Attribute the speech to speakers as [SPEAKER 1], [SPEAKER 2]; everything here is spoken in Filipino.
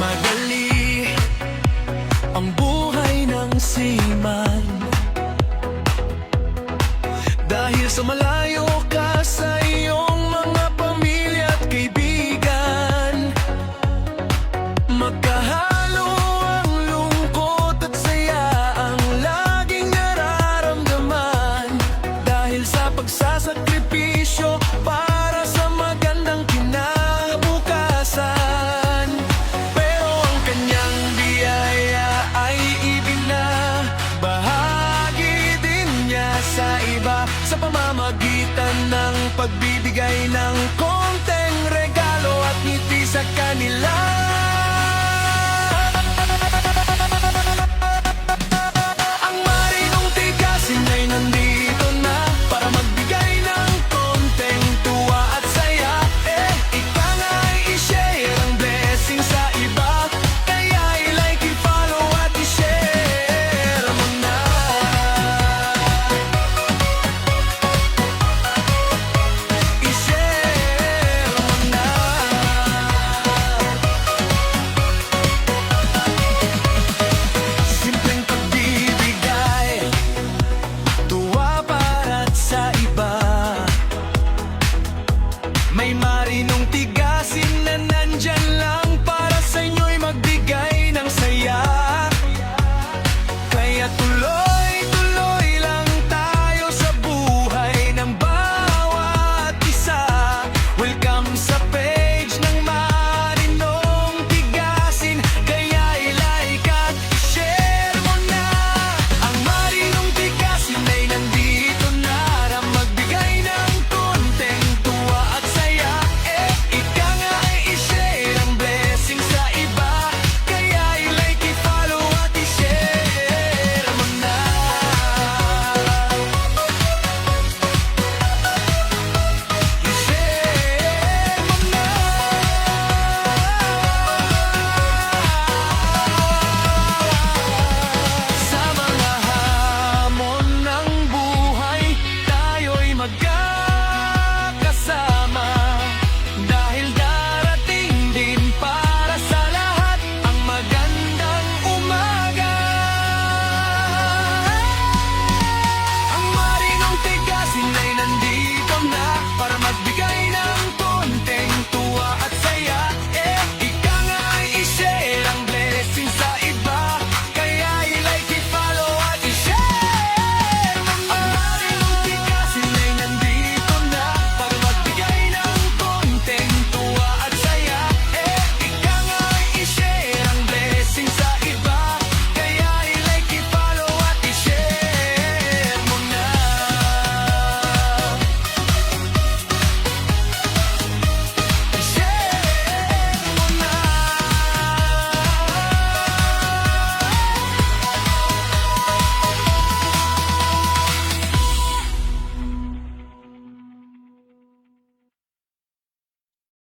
[SPEAKER 1] madali ang buhay ng seaman. Dahil sa malayo ka sa iyong mga pamilya at kaibigan, magkahalo ang lungkot at saya ang laging nararamdaman. Dahil sa pagsasakripisyo para sa magandang kinabukasan. Pero ang kanyang biyaya ay ibinabahagi din niya sa iba, sa pamamagitan ng pagbibigay ng